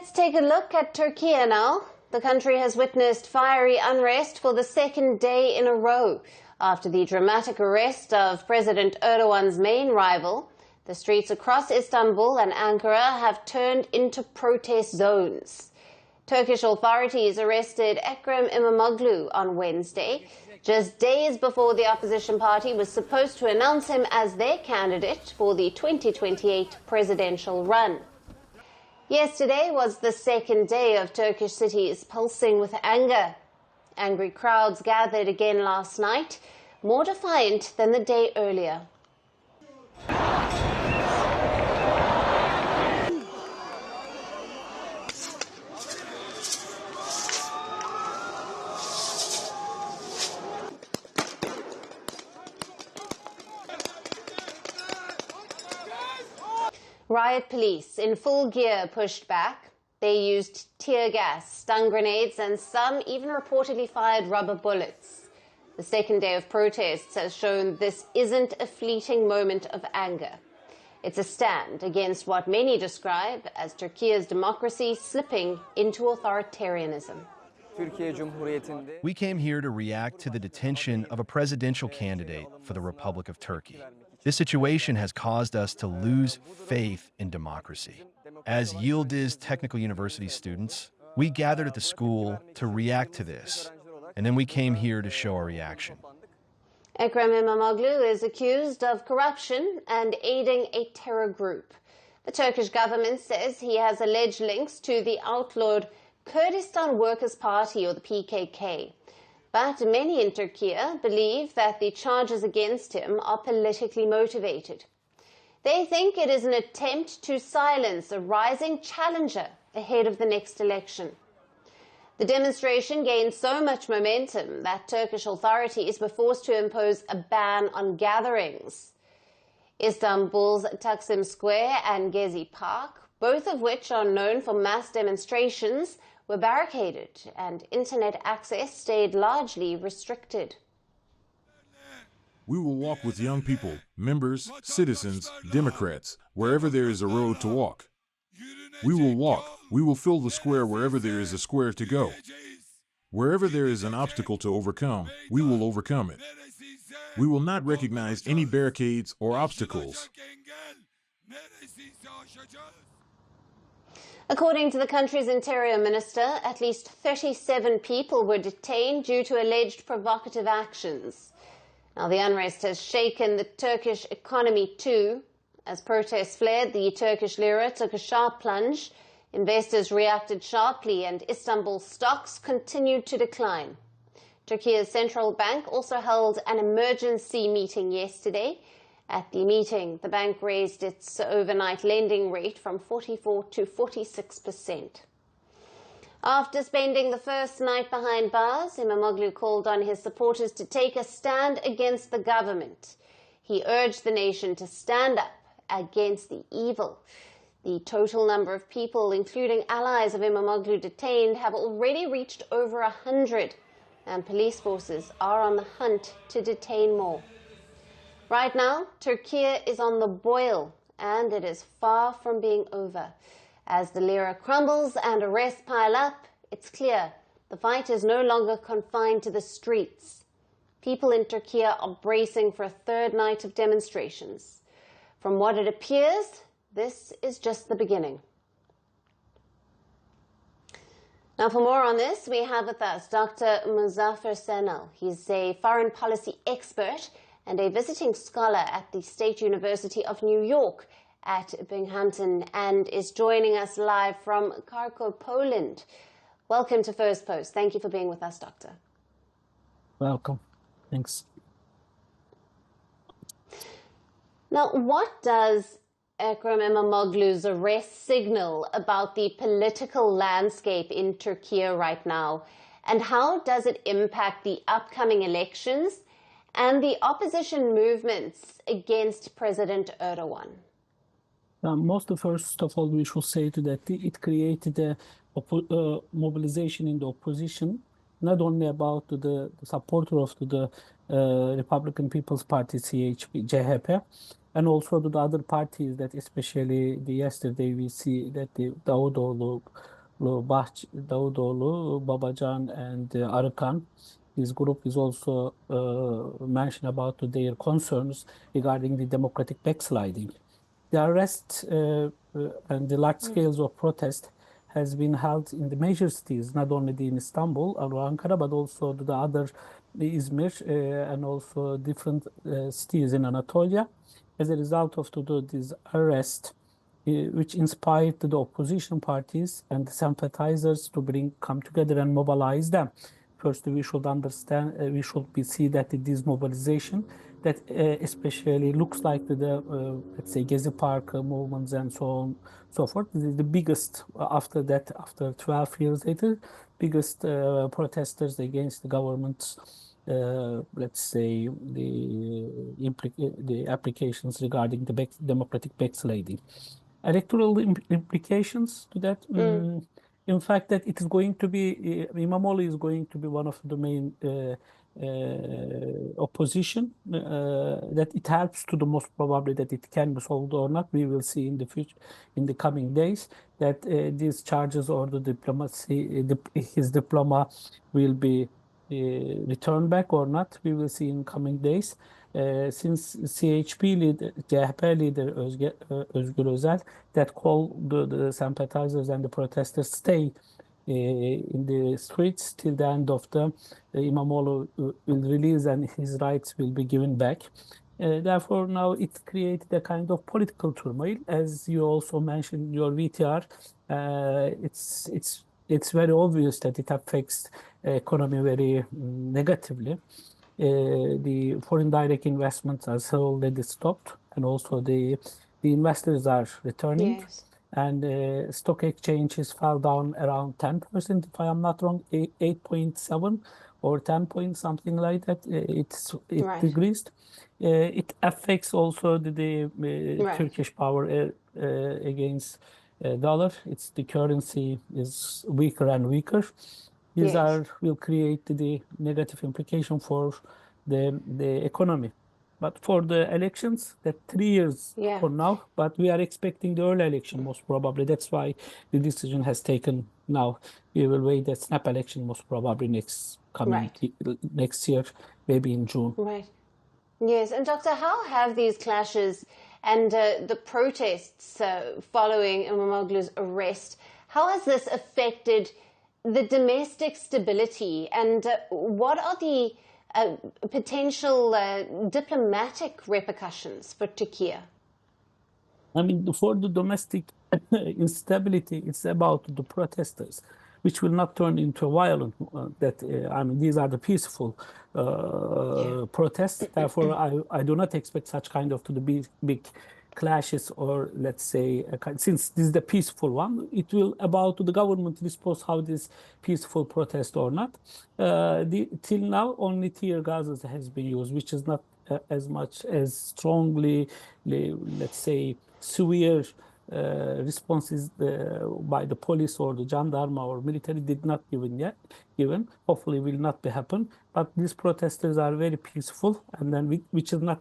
Let's take a look at Turkey now. The country has witnessed fiery unrest for the second day in a row after the dramatic arrest of President Erdogan's main rival. The streets across Istanbul and Ankara have turned into protest zones. Turkish authorities arrested Ekrem İmamoğlu on Wednesday, just days before the opposition party was supposed to announce him as their candidate for the 2028 presidential run. Yesterday was the second day of Turkish cities pulsing with anger. Angry crowds gathered again last night, more defiant than the day earlier. Riot police in full gear pushed back. They used tear gas, stun grenades, and some even reportedly fired rubber bullets. The second day of protests has shown this isn't a fleeting moment of anger. It's a stand against what many describe as Turkey's democracy slipping into authoritarianism. We came here to react to the detention of a presidential candidate for the Republic of Turkey. This situation has caused us to lose faith in democracy. As Yildiz Technical University students, we gathered at the school to react to this, and then we came here to show our reaction. Ekrem İmamoğlu is accused of corruption and aiding a terror group. The Turkish government says he has alleged links to the outlawed Kurdistan Workers' Party, or the PKK. But many in Turkey believe that the charges against him are politically motivated. They think it is an attempt to silence a rising challenger ahead of the next election. The demonstration gained so much momentum that Turkish authorities were forced to impose a ban on gatherings. Istanbul's Taksim Square and Gezi Park, both of which are known for mass demonstrations, were barricaded and internet access stayed largely restricted. We will walk with young people, members, citizens, Democrats, wherever there is a road to walk. We will walk. We will fill the square wherever there is a square to go. Wherever there is an obstacle to overcome, we will overcome it. We will not recognize any barricades or obstacles. According to the country's interior minister, at least 37 people were detained due to alleged provocative actions. Now, the unrest has shaken the Turkish economy too. As protests flared, the Turkish lira took a sharp plunge. Investors reacted sharply and Istanbul stocks continued to decline. Turkey's central bank also held an emergency meeting yesterday. At the meeting, the bank raised its overnight lending rate from 44% to 46%. After spending the first night behind bars, Imamoglu called on his supporters to take a stand against the government. He urged the nation to stand up against the evil. The total number of people, including allies of Imamoglu, detained have already reached over 100, and police forces are on the hunt to detain more. Right now, Turkey is on the boil, and it is far from being over. As the lira crumbles and arrests pile up, it's clear the fight is no longer confined to the streets. People in Turkey are bracing for a third night of demonstrations. From what it appears, this is just the beginning. Now, for more on this, we have with us Dr. Muzaffer Senal. He's a foreign policy expert and a visiting scholar at the State University of New York at Binghamton, and is joining us live from Kharkov, Poland. Welcome to First Post. Thank you for being with us, Doctor. Welcome. Thanks. Now, what does Ekrem İmamoğlu's arrest signal about the political landscape in Turkey right now? And how does it impact the upcoming elections and the opposition movements against President Erdogan? First of all, we should say that it created a mobilization in the opposition, not only about the supporter of the Republican People's Party, CHP, and also the other parties that, especially yesterday, we see that the Davutoğlu Davutoğlu, Babacan, and Arıkan. This group is also mentioned about their concerns regarding the democratic backsliding. The arrest and the large scales of protest has been held in the major cities, not only in Istanbul or Ankara, but also the other Izmir and also different cities in Anatolia. As a result of this arrest, which inspired the opposition parties and the sympathizers to come together and mobilize them. First, we should understand, we should see that this mobilization that especially looks like let's say, Gezi Park movements and so on, so forth. This is the biggest, after that, after 12 years later, biggest protesters against the government's, let's say, the applications regarding the democratic backsliding. Electoral implications to that. In fact, that it is going to be, Imamoglu is going to be one of the main opposition, that it helps to the most probably that it can be solved or not. We will see in the future, in the coming days, that these charges or the diplomacy, his diploma will be returned back or not. We will see in coming days. Since CHP leader, CHP leader Özgür Özel, that called the sympathizers and the protesters stay in the streets till the end of the Imamoglu will release and his rights will be given back. Therefore, now it created a kind of political turmoil, as you also mentioned in your VTR. It's very obvious that it affects economy very negatively. The foreign direct investments are already stopped, and also the investors are returning. Yes. And stock exchanges fell down around 10%, if I am not wrong, 8.7 or 10 point something like that. It Right. decreased. It affects also the Right. Turkish power against dollar. The currency is weaker and weaker. These Yes. will create the negative implication for the economy. But for the elections, that 3 years Yeah. for now, but we are expecting the early election most probably. That's why the decision has taken now. We will wait the snap election most probably next year, maybe in June. Right. Yes. And Doctor, how have these clashes and the protests following Imamoglu's arrest, how has this affected the domestic stability, and what are the potential diplomatic repercussions for Turkey? I mean, for the domestic instability, it's about the protesters, which will not turn into a violent. I mean, these are the peaceful protests. Therefore, I do not expect such kind of to the big clashes, or let's say, since this is the peaceful one, it will about the government response how this peaceful protest or not. Till now, only tear gases has been used, which is not as much as strongly, let's say, severe responses by the police or the gendarme or military did not given. Hopefully will not be happen. But these protesters are very peaceful, and then which will not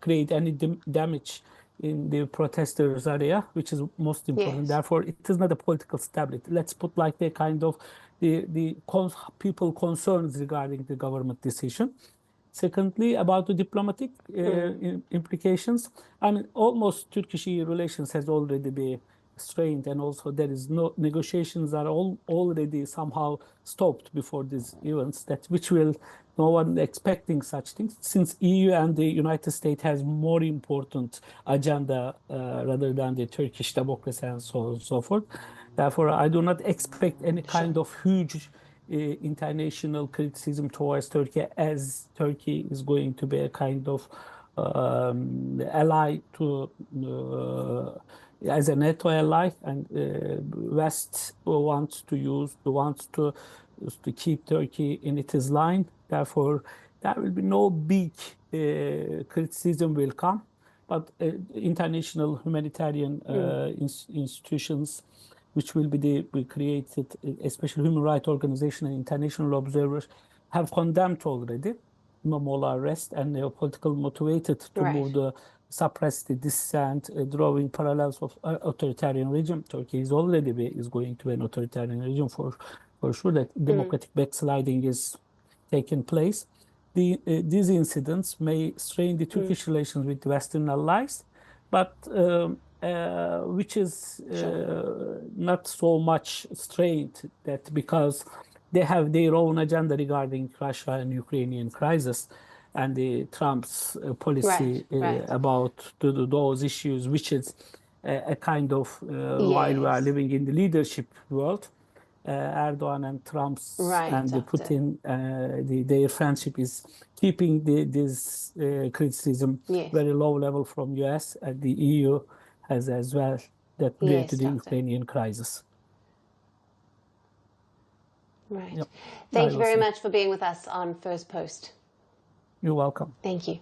create any damage in the protesters area, which is most important. Yes. Therefore, it is not a political stability. Let's put like the kind of the people concerns regarding the government decision. Secondly, about the diplomatic implications, I mean, almost Turkish-EU relations has already been strained, and also there is no negotiations are already somehow stopped before these events. Which will no one expecting such things, since EU and the United States has more important agenda rather than the Turkish democracy and so on and so forth. Therefore, I do not expect any kind of huge international criticism towards Turkey, as Turkey is going to be a kind of ally to as a NATO ally, and West wants to keep Turkey in its line. Therefore, there will be no big criticism will come, but international humanitarian institutions, which will be created, especially human rights organizations and international observers, have condemned already Imamoglu arrest, and they are politically motivated to move the suppress the dissent, drawing parallels of authoritarian regime. Turkey is already going to an authoritarian regime for sure. That democratic backsliding is taking place. These incidents may strain the Turkish relations with Western allies, but which is not so much strained that because they have their own agenda regarding Russia and Ukrainian crisis and Trump's policy about those issues, which is a kind of while we are living in the leadership world, Erdogan and Trump's and Putin, their friendship is keeping this criticism very low level from US, and the EU has as well that related to the Ukrainian crisis. Right. Yep. Thank you very much for being with us on First Post. You're welcome. Thank you.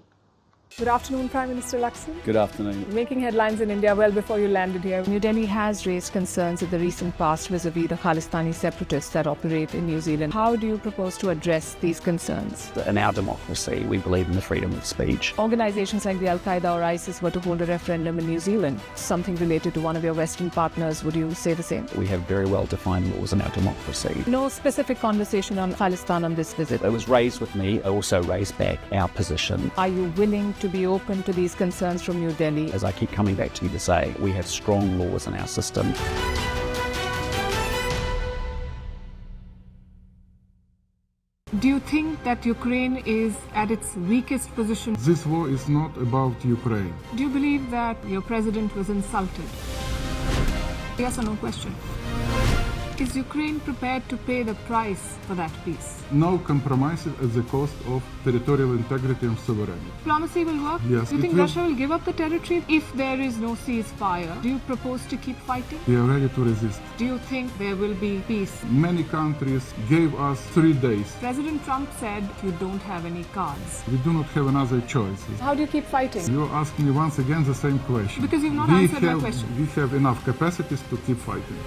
Good afternoon, Prime Minister Lakshmi. Good afternoon. Making headlines in India well before you landed here. New Delhi has raised concerns in the recent past vis-a-vis the Khalistani separatists that operate in New Zealand. How do you propose to address these concerns? In our democracy, we believe in the freedom of speech. Organizations like the Al-Qaeda or ISIS were to hold a referendum in New Zealand, something related to one of your Western partners. Would you say the same? We have very well-defined laws in our democracy. No specific conversation on Khalistan on this visit. It was raised with me. I also raised back our position. Are you willing to be open to these concerns from New Delhi? As I keep coming back to you to say, we have strong laws in our system. Do you think that Ukraine is at its weakest position? This war is not about Ukraine. Do you believe that your president was insulted? Yes or no question. Is Ukraine prepared to pay the price for that peace? No compromises at the cost of territorial integrity and sovereignty. Diplomacy will work? Yes. Do you think Russia will give up the territory if there is no ceasefire? Do you propose to keep fighting? We are ready to resist. Do you think there will be peace? Many countries gave us 3 days. President Trump said you don't have any cards. We do not have another choice. How do you keep fighting? You are asking me once again the same question. Because you've not answered my question. We have enough capacities to keep fighting.